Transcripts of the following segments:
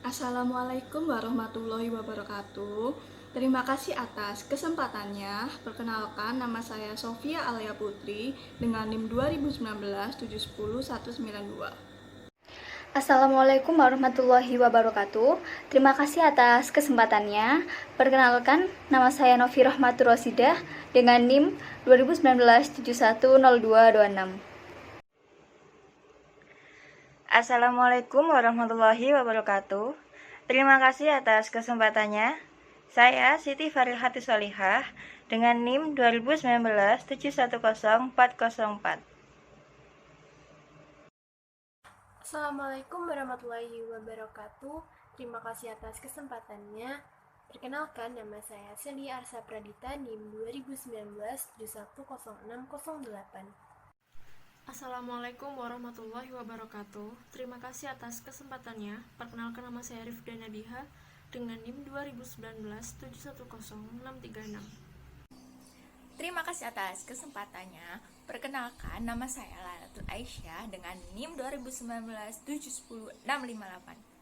Assalamualaikum warahmatullahi wabarakatuh. Terima kasih atas kesempatannya. Perkenalkan, nama saya Sofia Alia Putri dengan NIM 2019 710 192. Assalamualaikum warahmatullahi wabarakatuh. Terima kasih atas kesempatannya. Perkenalkan, nama saya Novi Rahmatur Rosidah dengan NIM 2019 710226. Assalamualaikum warahmatullahi wabarakatuh. Terima kasih atas kesempatannya. Saya Siti Farilhati Solihah dengan NIM 2019 710404. Assalamualaikum warahmatullahi wabarakatuh. Terima kasih atas kesempatannya. Perkenalkan, nama saya Celia Arsa Pradita, NIM 2019 710608. Assalamualaikum warahmatullahi wabarakatuh. Terima kasih atas kesempatannya. Perkenalkan, nama saya Rifda Nabiha dengan NIM 2019 710636. Terima kasih atas kesempatannya. Perkenalkan, nama saya Lailatul Aisyah dengan NIM 2019 710 658.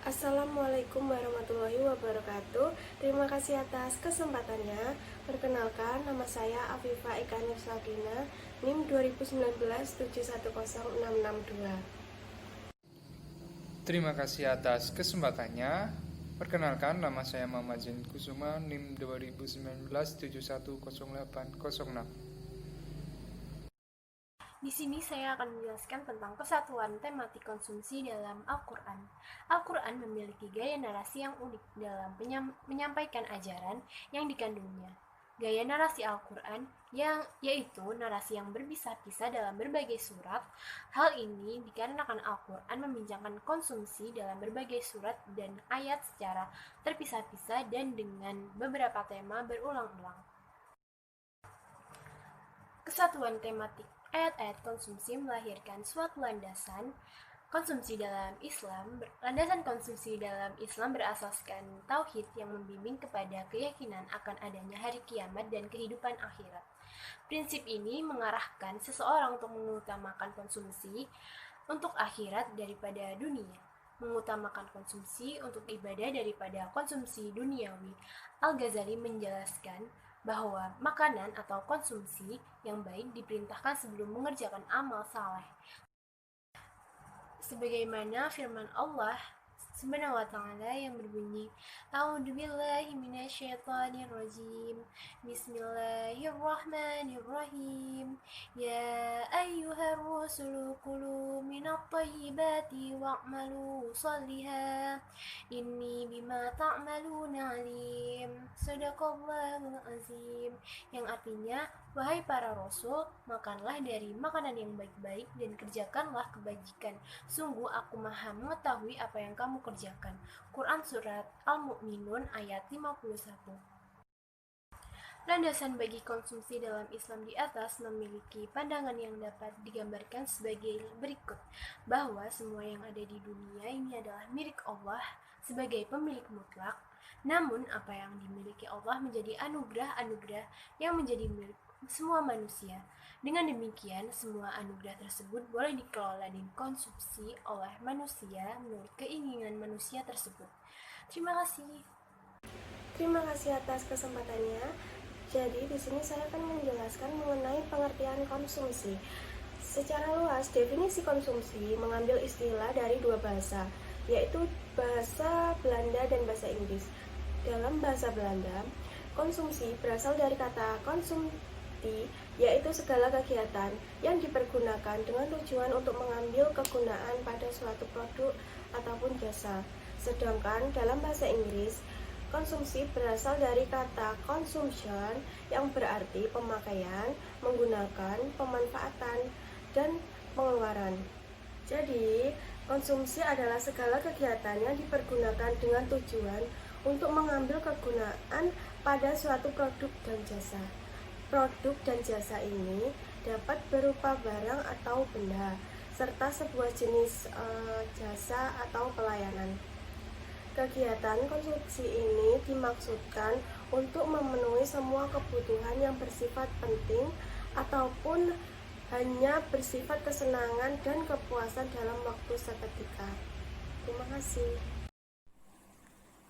Assalamualaikum warahmatullahi wabarakatuh. Terima kasih atas kesempatannya. Perkenalkan, nama saya Afifah Ikanir Sakina, NIM 2019 710662. Terima kasih atas kesempatannya. Perkenalkan, nama saya Muhammad Zain Kusuma, NIM 2019 710806. Di sini saya akan menjelaskan tentang kesatuan tematik konsumsi dalam Al-Quran. Al-Quran memiliki gaya narasi yang unik dalam menyampaikan ajaran yang dikandungnya. Gaya narasi Al-Quran yaitu narasi yang berpisah-pisah dalam berbagai surat. Hal ini dikarenakan Al-Quran membincangkan konsumsi dalam berbagai surat dan ayat secara terpisah-pisah dan dengan beberapa tema berulang-ulang. Kesatuan tematik ayat-ayat konsumsi melahirkan suatu landasan konsumsi dalam Islam. Landasan konsumsi dalam Islam berasaskan tauhid yang membimbing kepada keyakinan akan adanya hari kiamat dan kehidupan akhirat. Prinsip ini mengarahkan seseorang untuk mengutamakan konsumsi untuk akhirat daripada dunia, mengutamakan konsumsi untuk ibadah daripada konsumsi duniawi. Al-Ghazali menjelaskan bahwa makanan atau konsumsi yang baik diperintahkan sebelum mengerjakan amal saleh. Sebagaimana firman Allah Subhanahu wa ta'ala yang berbunyi, A'udzubillahi minasyaitonirrajim. Bismillahirrahmanirrahim. Ya ayyuhar rusulu kulu minat thayyibati wa'malu shalihan. Inni bima ta'maluna alim. Shadaqallahul azim. Yang artinya, wahai para rasul, makanlah dari makanan yang baik-baik dan kerjakanlah kebajikan. Sungguh aku maha mengetahui apa yang kamu kerjakan. Quran Surat Al-Mu'minun ayat 51. Landasan bagi konsumsi dalam Islam di atas memiliki pandangan yang dapat digambarkan sebagai berikut, bahwa semua yang ada di dunia ini adalah milik Allah sebagai pemilik mutlak. Namun apa yang dimiliki Allah menjadi anugerah-anugerah yang menjadi milik semua manusia. Dengan demikian, semua anugerah tersebut boleh dikelola dan dikonsumsi oleh manusia menurut keinginan manusia tersebut. Terima kasih. Terima kasih atas kesempatannya. Jadi di sini saya akan menjelaskan mengenai pengertian konsumsi. Secara luas, definisi konsumsi mengambil istilah dari dua bahasa, yaitu bahasa Belanda dan bahasa Inggris. Dalam bahasa Belanda, konsumsi berasal dari kata konsumti, yaitu segala kegiatan yang dipergunakan dengan tujuan untuk mengambil kegunaan pada suatu produk ataupun jasa. Sedangkan dalam bahasa Inggris, konsumsi berasal dari kata consumption yang berarti pemakaian, menggunakan, pemanfaatan, dan pengeluaran. Jadi, konsumsi adalah segala kegiatan yang dipergunakan dengan tujuan untuk mengambil kegunaan pada suatu produk dan jasa. Produk dan jasa ini dapat berupa barang atau benda, serta sebuah jenis jasa atau pelayanan. Kegiatan konsumsi ini dimaksudkan untuk memenuhi semua kebutuhan yang bersifat penting ataupun hanya bersifat kesenangan dan kepuasan dalam waktu seketika. Terima kasih.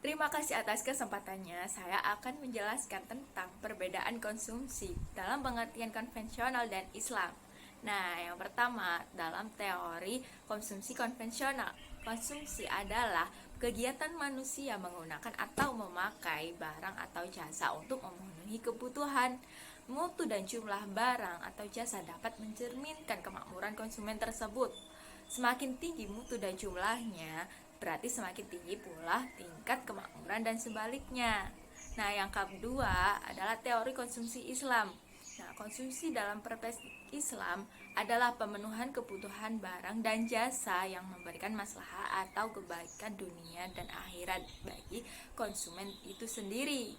Terima kasih atas kesempatannya. Saya akan menjelaskan tentang perbedaan konsumsi dalam pengertian konvensional dan Islam. Nah, yang pertama, dalam teori konsumsi konvensional, konsumsi adalah kegiatan manusia menggunakan atau memakai barang atau jasa untuk memenuhi kebutuhan. Mutu dan jumlah barang atau jasa dapat mencerminkan kemakmuran konsumen tersebut. Semakin tinggi mutu dan jumlahnya, berarti semakin tinggi pula tingkat kemakmuran dan sebaliknya. Nah, yang kedua adalah teori konsumsi Islam. Nah, konsumsi dalam perspektif Islam adalah pemenuhan kebutuhan barang dan jasa yang memberikan maslahat atau kebaikan dunia dan akhirat bagi konsumen itu sendiri.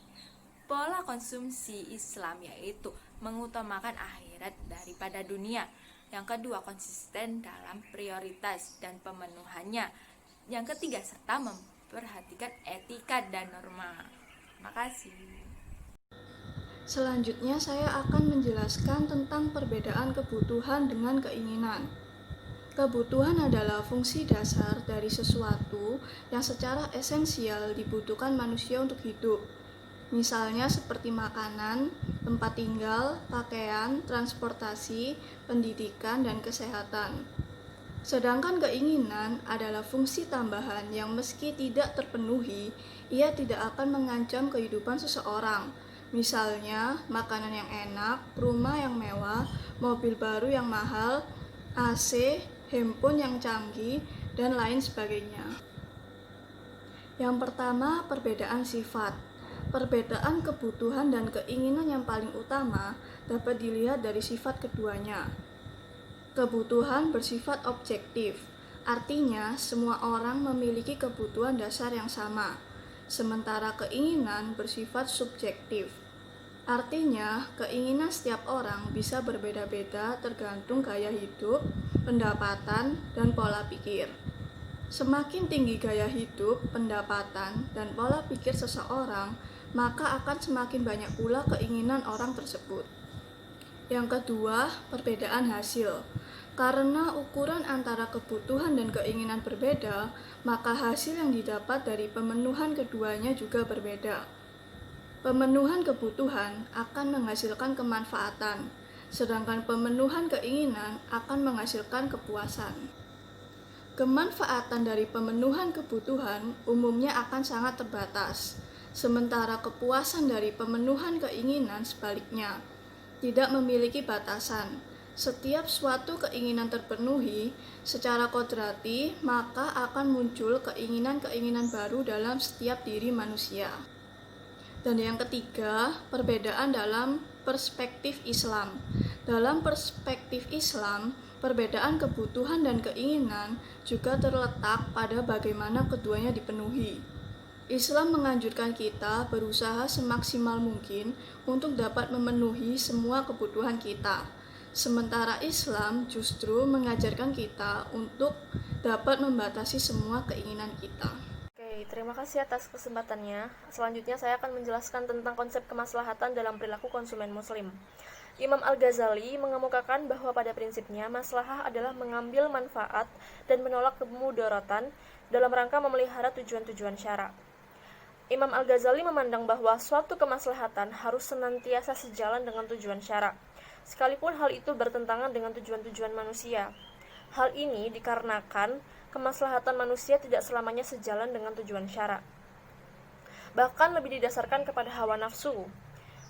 Pola konsumsi Islam yaitu mengutamakan akhirat daripada dunia. Yang kedua, konsisten dalam prioritas dan pemenuhannya. Yang ketiga, serta memperhatikan etika dan norma. Makasih. Selanjutnya saya akan menjelaskan tentang perbedaan kebutuhan dengan keinginan. Kebutuhan adalah fungsi dasar dari sesuatu yang secara esensial dibutuhkan manusia untuk hidup. Misalnya seperti makanan, tempat tinggal, pakaian, transportasi, pendidikan, dan kesehatan. Sedangkan keinginan adalah fungsi tambahan yang meski tidak terpenuhi, ia tidak akan mengancam kehidupan seseorang. Misalnya, makanan yang enak, rumah yang mewah, mobil baru yang mahal, AC, handphone yang canggih, dan lain sebagainya. Yang pertama, perbedaan sifat. Perbedaan kebutuhan dan keinginan yang paling utama dapat dilihat dari sifat keduanya. Kebutuhan bersifat objektif, artinya semua orang memiliki kebutuhan dasar yang sama. Sementara keinginan bersifat subjektif, artinya keinginan setiap orang bisa berbeda-beda tergantung gaya hidup, pendapatan, dan pola pikir. Semakin tinggi gaya hidup, pendapatan, dan pola pikir seseorang, maka akan semakin banyak pula keinginan orang tersebut. Yang kedua, perbedaan hasil. Karena ukuran antara kebutuhan dan keinginan berbeda, maka hasil yang didapat dari pemenuhan keduanya juga berbeda. Pemenuhan kebutuhan akan menghasilkan kemanfaatan, sedangkan pemenuhan keinginan akan menghasilkan kepuasan. Kemanfaatan dari pemenuhan kebutuhan umumnya akan sangat terbatas, sementara kepuasan dari pemenuhan keinginan sebaliknya tidak memiliki batasan. Setiap suatu keinginan terpenuhi secara kodrati, maka akan muncul keinginan-keinginan baru dalam setiap diri manusia. Dan yang ketiga, perbedaan dalam perspektif Islam. Dalam perspektif Islam, perbedaan kebutuhan dan keinginan juga terletak pada bagaimana keduanya dipenuhi. Islam menganjurkan kita berusaha semaksimal mungkin untuk dapat memenuhi semua kebutuhan kita. Sementara Islam justru mengajarkan kita untuk dapat membatasi semua keinginan kita. Oke, terima kasih atas kesempatannya. Selanjutnya saya akan menjelaskan tentang konsep kemaslahatan dalam perilaku konsumen muslim. Imam Al-Ghazali mengemukakan bahwa pada prinsipnya maslahah adalah mengambil manfaat dan menolak kemudaratan dalam rangka memelihara tujuan-tujuan syara. Imam Al-Ghazali memandang bahwa suatu kemaslahatan harus senantiasa sejalan dengan tujuan syara, sekalipun hal itu bertentangan dengan tujuan-tujuan manusia. Hal ini dikarenakan kemaslahatan manusia tidak selamanya sejalan dengan tujuan syara. Bahkan lebih didasarkan kepada hawa nafsu.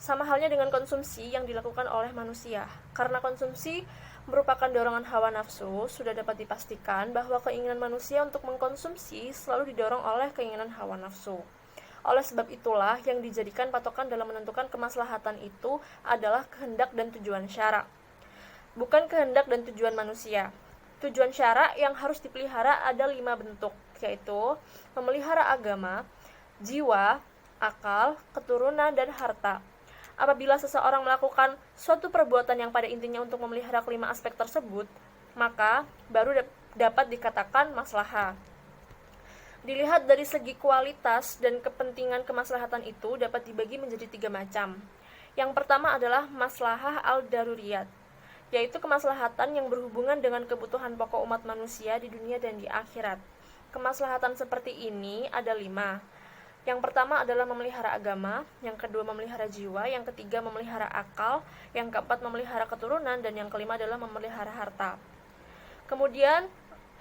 Sama halnya dengan konsumsi yang dilakukan oleh manusia. Karena konsumsi merupakan dorongan hawa nafsu, sudah dapat dipastikan bahwa keinginan manusia untuk mengkonsumsi selalu didorong oleh keinginan hawa nafsu. Oleh sebab itulah yang dijadikan patokan dalam menentukan kemaslahatan itu adalah kehendak dan tujuan syara, bukan kehendak dan tujuan manusia. Tujuan syara yang harus dipelihara ada 5 bentuk, yaitu memelihara agama, jiwa, akal, keturunan, dan harta. Apabila seseorang melakukan suatu perbuatan yang pada intinya untuk memelihara kelima aspek tersebut, maka baru dapat dikatakan maslahah. Dilihat dari segi kualitas dan kepentingan kemaslahatan itu dapat dibagi menjadi 3 macam. Yang pertama adalah maslahah al-daruriyat, yaitu kemaslahatan yang berhubungan dengan kebutuhan pokok umat manusia di dunia dan di akhirat. kemaslahatan seperti ini ada 5. Yang pertama adalah memelihara agama, yang kedua memelihara jiwa, yang ketiga memelihara akal, yang keempat memelihara keturunan, dan yang kelima adalah memelihara harta. Kemudian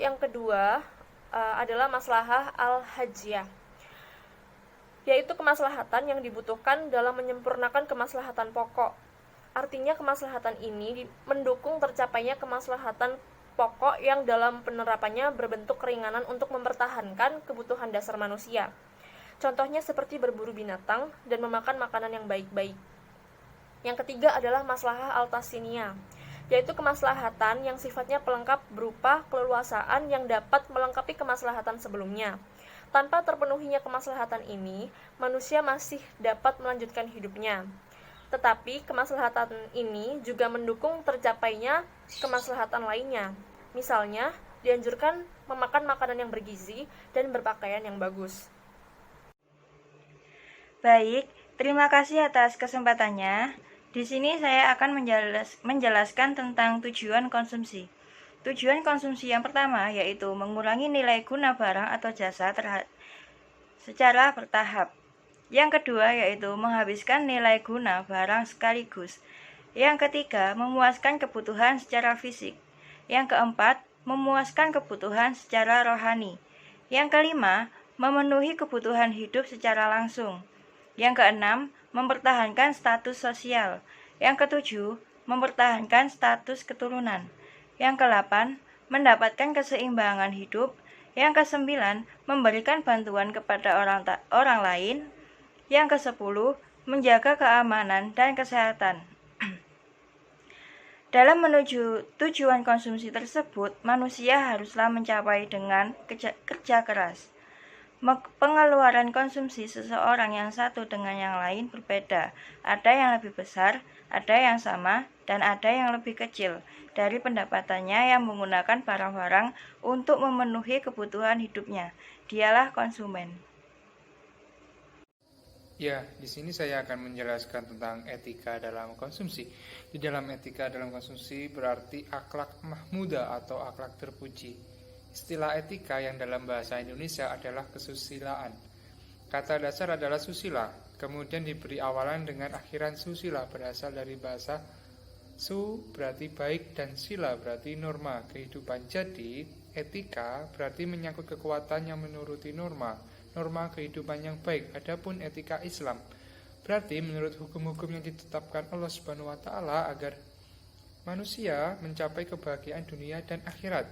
yang kedua adalah maslahah al-hajiyah, yaitu kemaslahatan yang dibutuhkan dalam menyempurnakan kemaslahatan pokok. Artinya kemaslahatan ini mendukung tercapainya kemaslahatan pokok yang dalam penerapannya berbentuk keringanan untuk mempertahankan kebutuhan dasar manusia. Contohnya seperti berburu binatang dan memakan makanan yang baik-baik. Yang ketiga adalah maslahah al-tasniyah, yaitu kemaslahatan yang sifatnya pelengkap berupa keleluasaan yang dapat melengkapi kemaslahatan sebelumnya. Tanpa terpenuhinya kemaslahatan ini, manusia masih dapat melanjutkan hidupnya. Tetapi kemaslahatan ini juga mendukung tercapainya kemaslahatan lainnya. Misalnya, dianjurkan memakan makanan yang bergizi dan berpakaian yang bagus. Baik, terima kasih atas kesempatannya. Di sini saya akan menjelaskan tentang tujuan konsumsi. Tujuan konsumsi yang pertama yaitu mengurangi nilai guna barang atau jasa secara bertahap. Yang kedua yaitu menghabiskan nilai guna barang sekaligus. Yang ketiga, memuaskan kebutuhan secara fisik. Yang keempat, memuaskan kebutuhan secara rohani. Yang kelima, memenuhi kebutuhan hidup secara langsung. Yang keenam, mempertahankan status sosial. Yang ketujuh, mempertahankan status keturunan. Yang kedelapan, mendapatkan keseimbangan hidup. Yang kesembilan, memberikan bantuan kepada orang lain. Yang kesepuluh, menjaga keamanan dan kesehatan. Dalam menuju tujuan konsumsi tersebut, manusia haruslah mencapai dengan kerja keras. Pengeluaran konsumsi seseorang yang satu dengan yang lain berbeda. Ada yang lebih besar, ada yang sama, dan ada yang lebih kecil dari pendapatannya yang menggunakan barang-barang untuk memenuhi kebutuhan hidupnya. Dialah konsumen. Ya, di sini saya akan menjelaskan tentang etika dalam konsumsi. Di dalam etika dalam konsumsi berarti akhlak mahmudah atau akhlak terpuji. Istilah etika yang dalam bahasa Indonesia adalah kesusilaan. Kata dasar adalah susila, kemudian diberi awalan dengan akhiran susila berasal dari bahasa su berarti baik dan sila berarti norma kehidupan. Jadi, etika berarti menyangkut kekuatan yang menuruti norma kehidupan yang baik. Adapun etika Islam berarti menurut hukum-hukum yang ditetapkan Allah Subhanahu wa taala agar manusia mencapai kebahagiaan dunia dan akhirat.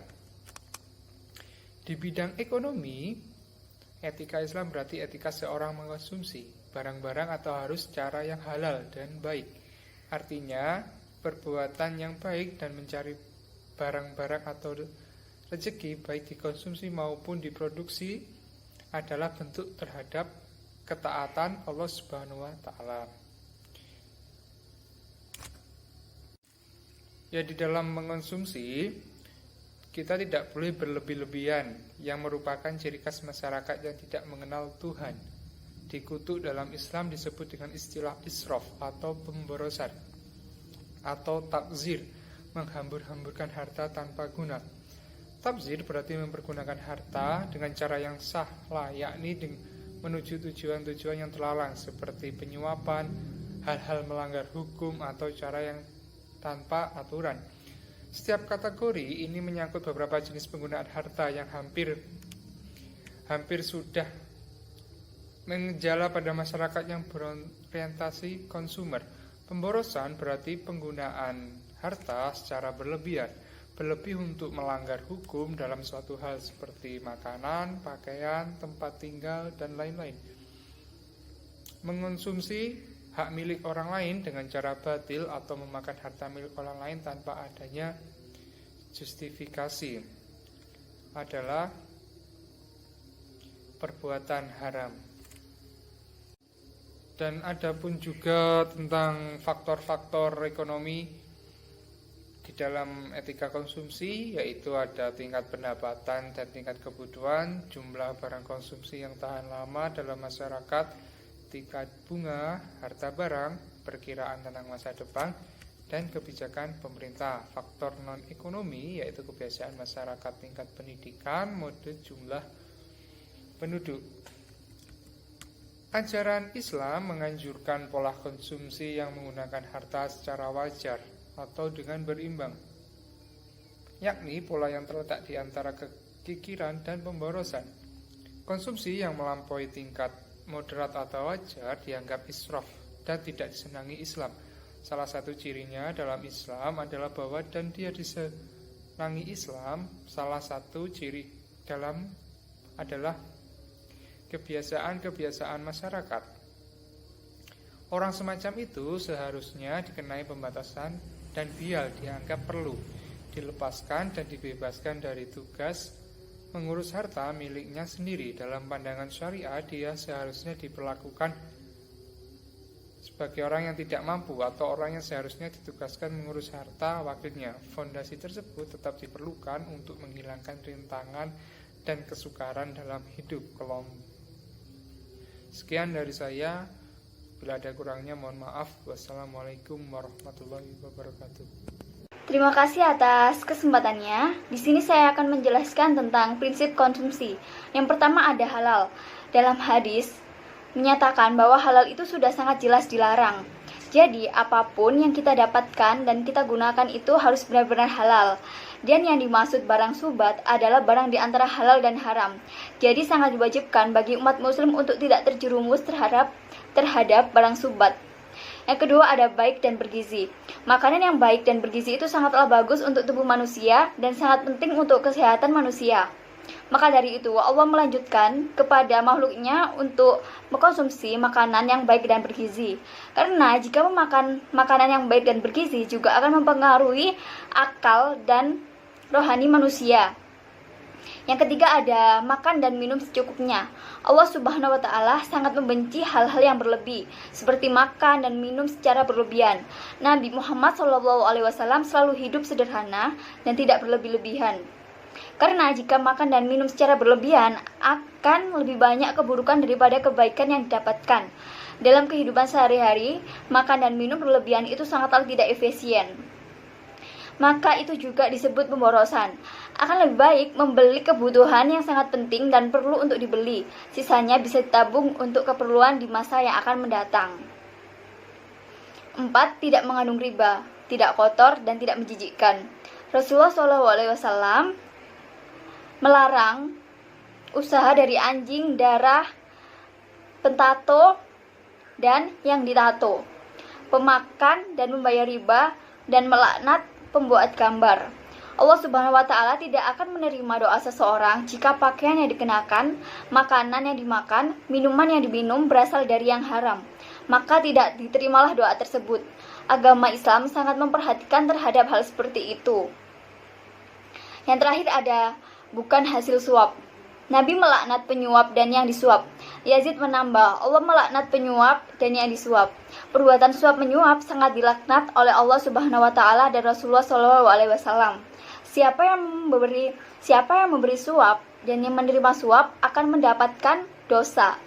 Di bidang ekonomi, etika Islam berarti etika seorang mengkonsumsi barang-barang atau harus cara yang halal dan baik. Artinya, perbuatan yang baik dan mencari barang-barang atau rezeki baik dikonsumsi maupun diproduksi adalah bentuk terhadap ketaatan Allah Subhanahu wa taala. Ya, di dalam mengkonsumsi kita tidak boleh berlebih-lebihan yang merupakan ciri khas masyarakat yang tidak mengenal Tuhan. Dikutuk dalam Islam disebut dengan istilah israf atau pemborosan atau tabzir, menghambur-hamburkan harta tanpa guna. Tabzir berarti mempergunakan harta dengan cara yang sah, yakni menuju tujuan-tujuan yang terlarang seperti penyuapan, hal-hal melanggar hukum atau cara yang tanpa aturan. Setiap kategori ini menyangkut beberapa jenis penggunaan harta yang hampir sudah menjala pada masyarakat yang berorientasi konsumer. Pemborosan berarti penggunaan harta secara berlebihan, berlebih untuk melanggar hukum dalam suatu hal seperti makanan, pakaian, tempat tinggal, dan lain-lain. Mengonsumsi hak milik orang lain dengan cara batil atau memakan harta milik orang lain tanpa adanya justifikasi adalah perbuatan haram. Dan ada pun juga tentang faktor-faktor ekonomi di dalam etika konsumsi, yaitu ada tingkat pendapatan dan tingkat kebutuhan, jumlah barang konsumsi yang tahan lama dalam masyarakat, tingkat bunga, harta barang, perkiraan tentang masa depan, dan kebijakan pemerintah. Faktor non-ekonomi yaitu kebiasaan masyarakat, tingkat pendidikan, mode jumlah penduduk. Ajaran Islam menganjurkan pola konsumsi yang menggunakan harta secara wajar atau dengan berimbang, yakni pola yang terletak di antara kekikiran dan pemborosan. Konsumsi yang melampaui tingkat moderat atau wajar dianggap israf dan tidak disenangi Islam. Salah satu cirinya dalam Islam adalah bahwa dan dia disenangi Islam. Salah satu ciri dalam adalah kebiasaan-kebiasaan masyarakat. Orang semacam itu seharusnya dikenai pembatasan dan bial dianggap perlu dilepaskan dan dibebaskan dari tugas mengurus harta miliknya sendiri. Dalam pandangan syariah, dia seharusnya diperlakukan sebagai orang yang tidak mampu atau orang yang seharusnya ditugaskan mengurus harta wakilnya. Fondasi tersebut tetap diperlukan untuk menghilangkan rintangan dan kesukaran dalam hidup kelompok. Sekian dari saya. Bila ada kurangnya mohon maaf. Wassalamualaikum warahmatullahi wabarakatuh. Terima kasih atas kesempatannya. Di sini saya akan menjelaskan tentang prinsip konsumsi. Yang pertama ada halal. Dalam hadis menyatakan bahwa halal itu sudah sangat jelas dilarang. Jadi apapun yang kita dapatkan dan kita gunakan itu harus benar-benar halal. Dan yang dimaksud barang subat adalah barang di antara halal dan haram. Jadi sangat diwajibkan bagi umat muslim untuk tidak terjerumus terhadap barang subat. Yang kedua ada baik dan bergizi. Makanan yang baik dan bergizi itu sangatlah bagus untuk tubuh manusia dan sangat penting untuk kesehatan manusia. Maka dari itu Allah melanjutkan kepada makhluknya untuk mengkonsumsi makanan yang baik dan bergizi. Karena jika memakan makanan yang baik dan bergizi juga akan mempengaruhi akal dan rohani manusia. Yang ketiga ada makan dan minum secukupnya. Allah Subhanahu wa Ta'ala sangat membenci hal-hal yang berlebih, seperti makan dan minum secara berlebihan. Nabi Muhammad SAW selalu hidup sederhana dan tidak berlebih-lebihan. Karena jika makan dan minum secara berlebihan akan lebih banyak keburukan daripada kebaikan yang didapatkan. Dalam kehidupan sehari-hari, makan dan minum berlebihan itu sangatlah tidak efisien. Maka itu juga disebut pemborosan. Akan lebih baik membeli kebutuhan yang sangat penting dan perlu untuk dibeli. Sisanya bisa ditabung untuk keperluan di masa yang akan mendatang. 4. Tidak mengandung riba, tidak kotor dan tidak menjijikkan. Rasulullah SAW melarang usaha dari anjing, darah, pentato, dan yang ditato, pemakan dan membayar riba, dan melaknat pembuat gambar. Allah Subhanahu wa Ta'ala tidak akan menerima doa seseorang jika pakaian yang dikenakan, makanan yang dimakan, minuman yang diminum berasal dari yang haram. Maka tidak diterimalah doa tersebut. Agama Islam sangat memperhatikan terhadap hal seperti itu. Yang terakhir ada bukan hasil suap. Nabi melaknat penyuap dan yang disuap. Yazid menambah, Allah melaknat penyuap dan yang disuap. Perbuatan suap menyuap sangat dilaknat oleh Allah Subhanahu wa Ta'ala dan Rasulullah SAW. Siapa yang memberi suap dan yang menerima suap akan mendapatkan dosa.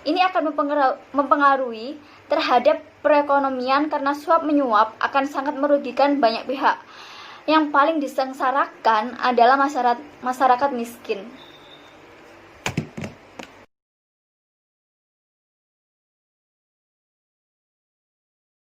Ini akan mempengaruhi terhadap perekonomian karena suap menyuap akan sangat merugikan banyak pihak. Yang paling disengsarakan adalah masyarakat miskin.